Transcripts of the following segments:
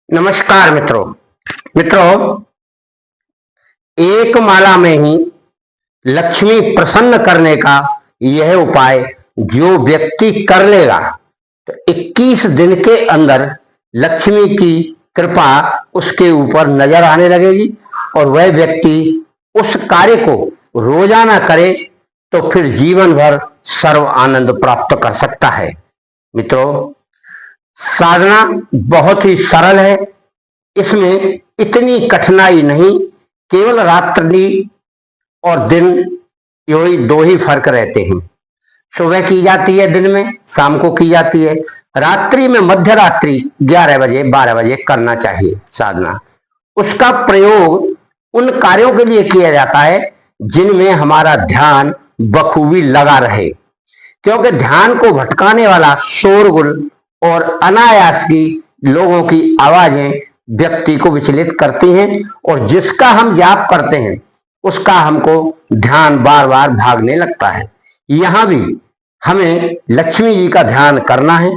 नमस्कार मित्रों। मित्रों, एक माला में ही लक्ष्मी प्रसन्न करने का यह उपाय जो व्यक्ति कर लेगा तो 21 दिन के अंदर लक्ष्मी की कृपा उसके ऊपर नजर आने लगेगी और वह व्यक्ति उस कार्य को रोजाना करे तो फिर जीवन भर सर्व आनंद प्राप्त कर सकता है। मित्रों, साधना बहुत ही सरल है, इसमें इतनी कठिनाई नहीं, केवल रात्रि और दिन यही दो ही फर्क रहते हैं। सुबह की जाती है, दिन में, शाम को की जाती है। रात्रि में मध्य रात्रि 11 बजे 12 बजे करना चाहिए साधना। उसका प्रयोग उन कार्यों के लिए किया जाता है जिनमें हमारा ध्यान बखूबी लगा रहे, क्योंकि ध्यान को भटकाने वाला शोरगुल और अनायास की लोगों की आवाजें व्यक्ति को विचलित करती हैं और जिसका हम जाप करते हैं उसका हमको ध्यान बार बार भागने लगता है। यहां भी हमें लक्ष्मी जी का ध्यान करना है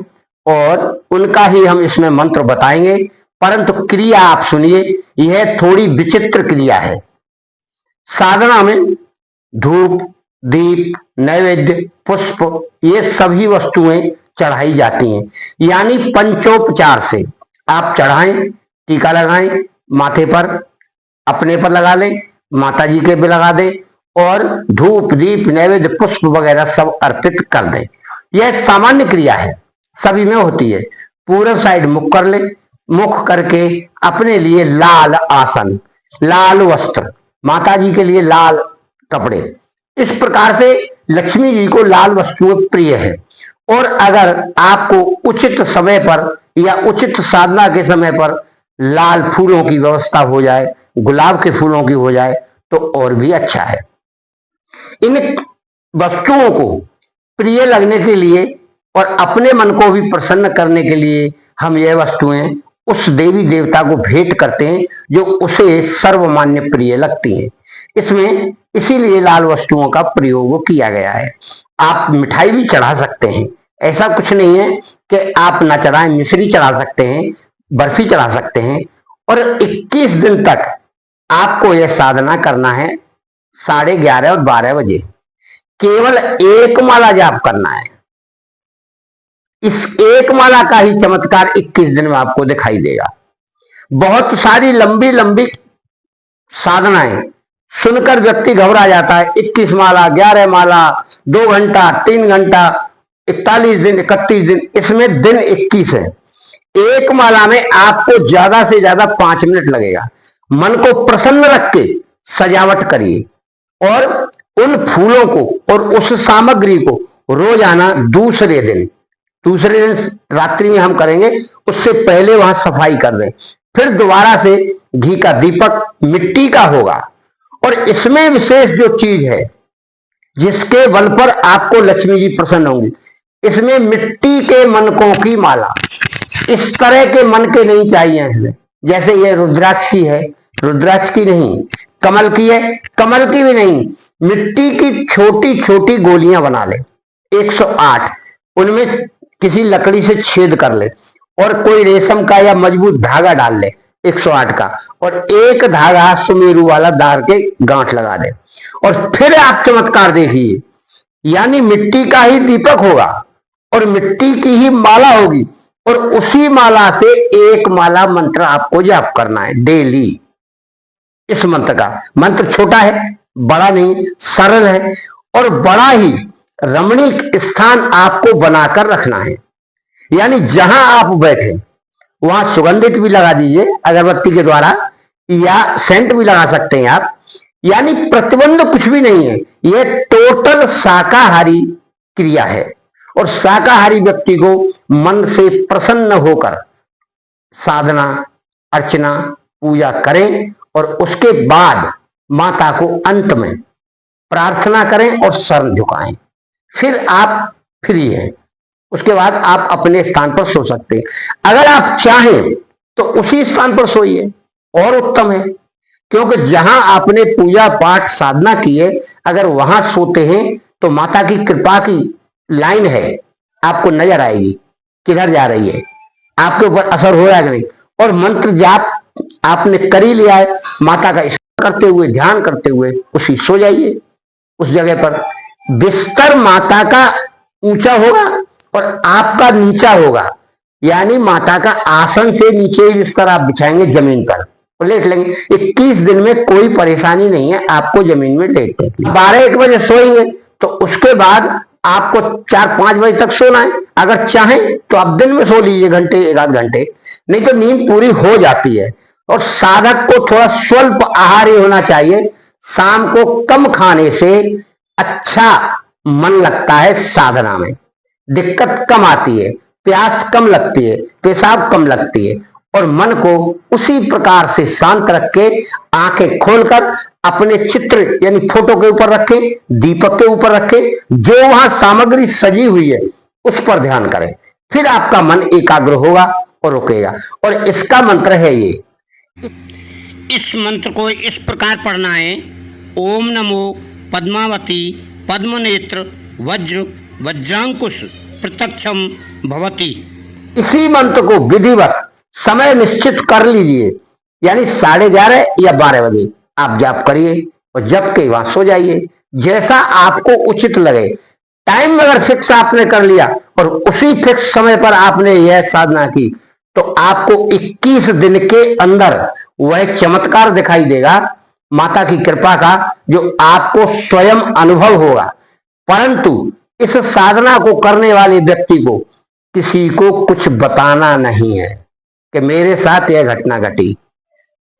और उनका ही हम इसमें मंत्र बताएंगे, परंतु क्रिया आप सुनिए, यह थोड़ी विचित्र क्रिया है। साधना में धूप, दीप, नैवेद्य, पुष्प ये सभी वस्तुएं चढ़ाई जाती हैं, यानी पंचोपचार से आप चढ़ाएं, टीका लगाएं, माथे पर अपने पर लगा लें, माता जी के भी लगा दें और धूप, दीप, नैवेद्य, पुष्प वगैरह सब अर्पित कर दें। यह सामान्य क्रिया है, सभी में होती है। पूर्व साइड मुख कर ले, मुख करके अपने लिए लाल आसन, लाल वस्त्र, माता जी के लिए लाल कपड़े, इस प्रकार से लक्ष्मी जी को लाल वस्तुएं प्रिय है। और अगर आपको उचित समय पर या उचित साधना के समय पर लाल फूलों की व्यवस्था हो जाए, गुलाब के फूलों की हो जाए तो और भी अच्छा है। इन वस्तुओं को प्रिय लगने के लिए और अपने मन को भी प्रसन्न करने के लिए हम यह वस्तुएं उस देवी देवता को भेंट करते हैं जो उसे सर्वमान्य प्रिय लगती हैं। इसमें इसीलिए लाल वस्तुओं का प्रयोग किया गया है। आप मिठाई भी चढ़ा सकते हैं, ऐसा कुछ नहीं है कि आप ना चढ़ाएं, मिश्री चढ़ा सकते हैं, बर्फी चढ़ा सकते हैं। और 21 दिन तक आपको यह साधना करना है 11:30 और 12 बजे, केवल एक माला जाप करना है। इस एक माला का ही चमत्कार 21 दिन में आपको दिखाई देगा। बहुत सारी लंबी लंबी साधनाएं सुनकर व्यक्ति घबरा जाता है। 21 माला, 11 माला, 2 घंटा, 3 घंटा, 41 दिन, 31 दिन, इसमें दिन 21 है। एक माला में आपको ज्यादा से ज्यादा 5 मिनट लगेगा। मन को प्रसन्न रख के सजावट करिए और उन फूलों को और उस सामग्री को रोजाना दूसरे दिन रात्रि में हम करेंगे, उससे पहले वहां सफाई कर दें। फिर दोबारा से घी का दीपक मिट्टी का होगा और इसमें विशेष जो चीज है जिसके बल पर आपको लक्ष्मी जी प्रसन्न होंगी, इसमें मिट्टी के मनकों की माला, इस तरह के मन के नहीं चाहिए इसमें। जैसे ये रुद्राक्ष की है, रुद्राक्ष की नहीं, कमल की है, कमल की भी नहीं, मिट्टी की छोटी छोटी गोलियां बना ले 108, उनमें किसी लकड़ी से छेद कर ले और कोई रेशम का या मजबूत धागा डाल ले 108 का, और एक धागा सुमेरु वाला दार के गांठ लगा दे और फिर आप चमत्कार देखिए। यानी मिट्टी का ही दीपक होगा और मिट्टी की ही माला होगी और उसी माला से एक माला मंत्र आपको जाप करना है डेली। इस मंत्र का मंत्र छोटा है, बड़ा नहीं, सरल है और बड़ा ही रमणीक स्थान आपको बनाकर रखना है। यानी जहां आप बैठे वहां सुगंधित भी लगा दीजिए अगरबत्ती के द्वारा, या सेंट भी लगा सकते हैं आप। यानी प्रतिबंध कुछ भी नहीं है, यह टोटल शाकाहारी क्रिया है और शाकाहारी व्यक्ति को मन से प्रसन्न होकर साधना, अर्चना, पूजा करें और उसके बाद माता को अंत में प्रार्थना करें और सर झुकाएं। फिर आप फ्री हैं, उसके बाद आप अपने स्थान पर सो सकते हैं। अगर आप चाहें तो उसी स्थान पर सोइए, और उत्तम है, क्योंकि जहां आपने पूजा पाठ साधना की है अगर वहां सोते हैं तो माता की कृपा की लाइन है, आपको नजर आएगी किधर जा रही है, आपके ऊपर असर हो रहा है कि नहीं। और मंत्र जाप आपने कर ही लिया है, माता का स्मरण करते हुए, ध्यान करते हुए उसी सो जाइए। उस जगह पर बिस्तर माता का ऊंचा होगा और आपका नीचा होगा, यानी माता का आसन से नीचे ही बिस्तर आप बिछाएंगे जमीन पर और लेट लेंगे। 21 दिन में कोई परेशानी नहीं है आपको जमीन में लेटने की। 12-1 बजे सोएंगे तो उसके बाद आपको 4-5 बजे तक सोना है। अगर चाहें तो आप दिन में सो लीजिए घंटे, 1-8 घंटे, नहीं तो नींद पूरी हो जाती है। और साधक को थोड़ा स्वल्प आहार ही होना चाहिए। शाम को कम खाने से अच्छा मन लगता है, साधना में दिक्कत कम आती है, प्यास कम लगती है, पेशाब कम लगती है। और मन को उसी प्रकार से शांत रख के आंखें खोलकर अपने चित्र यानी फोटो के ऊपर रखें, दीपक के ऊपर रखें, जो वहां सामग्री सजी हुई है उस पर ध्यान करें। फिर आपका मन एकाग्र होगा और रुकेगा। और इसका मंत्र है ये, इस मंत्र को इस प्रकार पढ़ना है। ओम नमो पद्मावती पद्मनेत्र वज्र वज्रांकुश प्रत्यक्षम भवती। इसी मंत्र को विधिवत समय निश्चित कर लीजिए, यानी 11:30 या 12 बजे आप जाप करिए और जप के वहां सो जाइए, जैसा आपको उचित लगे। टाइम अगर फिक्स आपने कर लिया और उसी फिक्स समय पर आपने यह साधना की तो आपको 21 दिन के अंदर वह चमत्कार दिखाई देगा माता की कृपा का, जो आपको स्वयं अनुभव होगा। परंतु इस साधना को करने वाले व्यक्ति को किसी को कुछ बताना नहीं है कि मेरे साथ यह घटना घटी।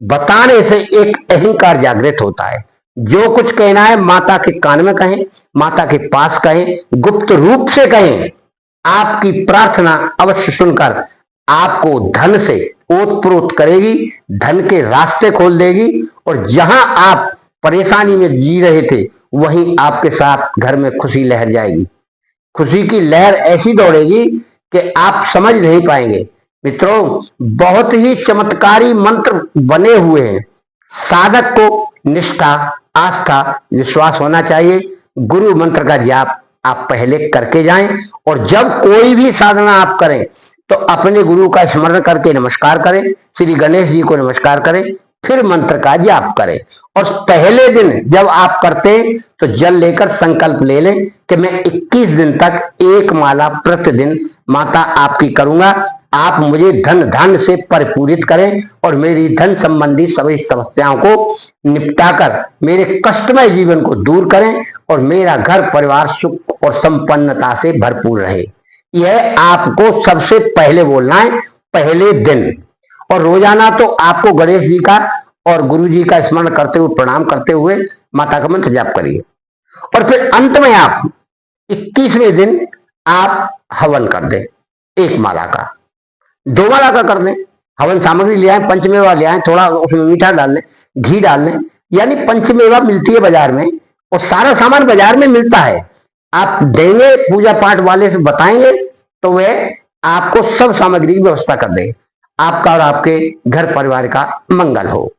बताने से एक अहंकार जागृत होता है। जो कुछ कहना है माता के कान में कहें, माता के पास कहें, गुप्त रूप से कहें। आपकी प्रार्थना अवश्य सुनकर आपको धन से ओतप्रोत करेगी, धन के रास्ते खोल देगी। और जहां आप परेशानी में जी रहे थे वहीं आपके साथ घर में खुशी लहर जाएगी। खुशी की लहर ऐसी दौड़ेगी कि आप समझ नहीं पाएंगे। मित्रों, बहुत ही चमत्कारी मंत्र बने हुए हैं। साधक को निष्ठा, आस्था, विश्वास होना चाहिए। गुरु मंत्र का जाप आप पहले करके जाएं और जब कोई भी साधना आप करें तो अपने गुरु का स्मरण करके नमस्कार करें, श्री गणेश जी को नमस्कार करें, फिर मंत्र का जाप करें। और पहले दिन जब आप करते हैं तो जल लेकर संकल्प ले लें कि मैं 21 दिन तक एक माला प्रतिदिन माता आपकी करूंगा। आप मुझे धन धान्य से परिपूरित करें और मेरी धन संबंधी सभी समस्याओं को निपटाकर मेरे कष्टमय जीवन को दूर करें और मेरा घर परिवार सुख और संपन्नता से भरपूर रहे। यह आपको सबसे पहले बोलना है, पहले दिन। और रोजाना तो आपको गणेश जी का और गुरु जी का स्मरण करते हुए, प्रणाम करते हुए माता का मंत्र जाप करिए। और फिर अंत में आप 21वें दिन आप हवन कर दें, 1 माला का, 2 माला का कर दें। हवन सामग्री ले आए, पंचमेवा ले आए, थोड़ा उसमें मीठा डाल लें, घी डाल लें, यानी पंचमेवा मिलती है बाजार में और सारा सामान बाजार में मिलता है। आप देंगे, पूजा पाठ वाले से बताएंगे तो वह आपको सब सामग्री की व्यवस्था कर देंगे। आपका और आपके घर परिवार का मंगल हो।